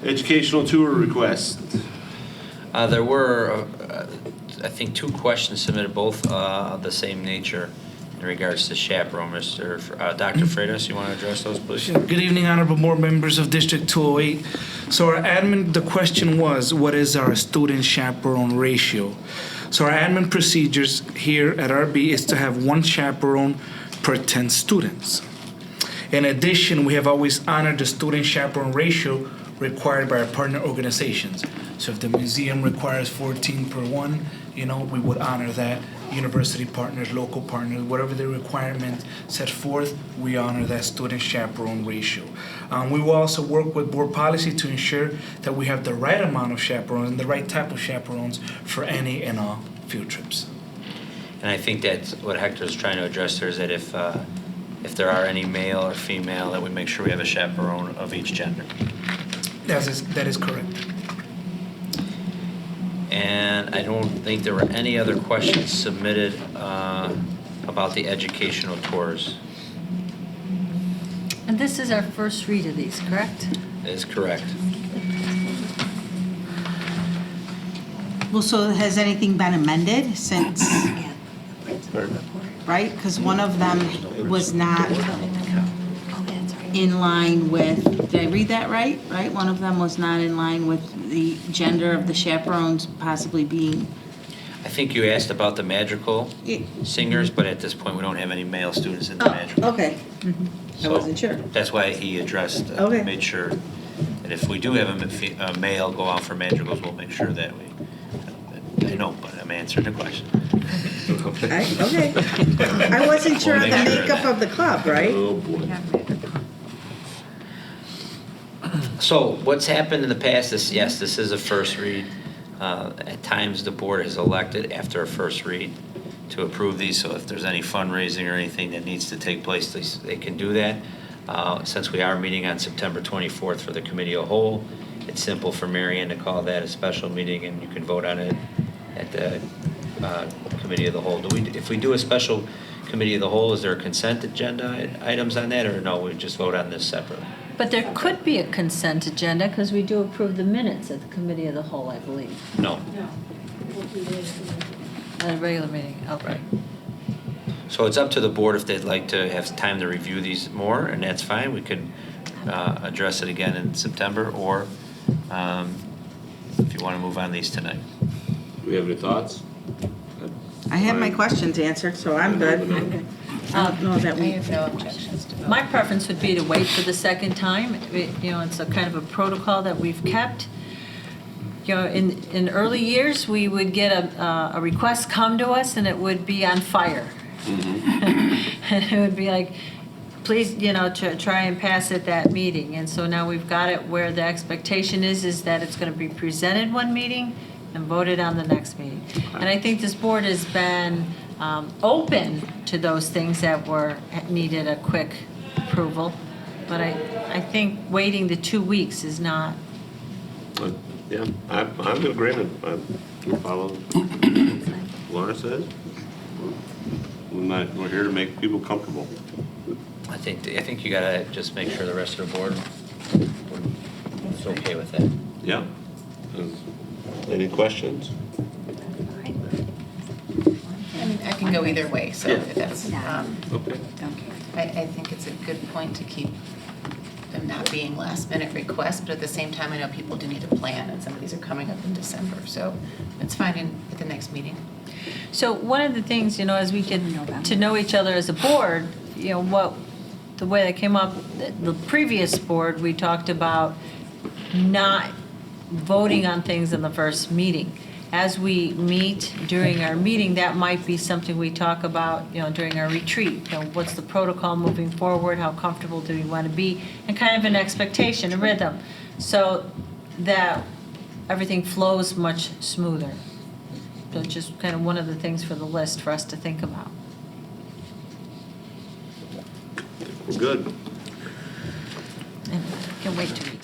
Educational tour request. There were, I think, 2 questions submitted, both of the same nature in regards to chaperone. Dr. Freitas, you want to address those, please? Sure. Good evening, honorable board members of District 208. So our admin, the question was, what is our student chaperone ratio? So our admin procedures here at RB is to have 1 chaperone per 10 students. In addition, we have always honored the student chaperone ratio required by our partner organizations. So if the museum requires 14 per 1, we would honor that. University partners, local partners, whatever the requirement set forth, we honor that student chaperone ratio. We will also work with board policy to ensure that we have the right amount of chaperones and the right type of chaperones for any and all field trips. And I think that's what Hector's trying to address there, is that if there are any male or female, that we make sure we have a chaperone of each gender. That is correct. And I don't think there were any other questions submitted about the educational tours. And this is our first read of these, correct? That is correct. Well, so has anything been amended since, right? Because one of them was not in line with, did I read that right? Right? One of them was not in line with the gender of the chaperones possibly being. I think you asked about the magical singers, but at this point, we don't have any male students in the magical. Okay. I So wasn't sure. That's why he addressed, Okay. made sure that if we do have a male go out for madrigals, we'll make sure that we, I know, but I'm answering the question. Okay. I wasn't sure of the makeup of the club, right? Oh, boy. So what's happened in the past is, yes, this is a first read. At times, the board has elected after a first read to approve these, so if there's any fundraising or anything that needs to take place, they can do that. Since we are meeting on September 24th for the committee of whole, it's simple for Mary Ann to call that a special meeting, and you can vote on it at the committee of the whole. If we do a special committee of the whole, is there a consent agenda items on that, or no, we just vote on this separately? But there could be a consent agenda because we do approve the minutes at the committee of the whole, I believe. No. At a regular meeting, okay. So it's up to the board if they'd like to have time to review these more, and that's fine. We could address it again in September, or if you want to move on these tonight. Do we have any thoughts? I have my questions answered, so I'm good. I don't know that I we. have no objections to vote. My preference would be to wait for the second time. It's a kind of a protocol that we've kept. In early years, we would get a request come to us, and it would be on fire. And it would be like, please, to try and pass at that meeting. And so now we've got it where the expectation is that it's going to be presented one meeting and voted on the next meeting. And I think this board has been open to those things that needed a quick approval. But I think waiting the 2 weeks is not. Yeah, I'm in agreement. I'm following Laura says. We're here to make people comfortable. I think you gotta just make sure the rest of the board is okay with that. Yeah. Any questions? I mean, I can go either way, so Yeah. if that's, Okay. I think it's a good point to keep them not being last minute requests, but at the same time, I know people do need a plan, and some of these are coming up in December, so it's fine at the next meeting. So one of the things, as we get to know each other as a board, the way that came up, the previous board, we talked about not voting on things in the first meeting. As we meet during our meeting, that might be something we talk about, during our retreat. What's the protocol moving forward? How comfortable do we want to be? And kind of an expectation, a rhythm, so that everything flows much smoother. So just kind of one of the things for the list for us to think about. We're good. And I can wait 2 weeks.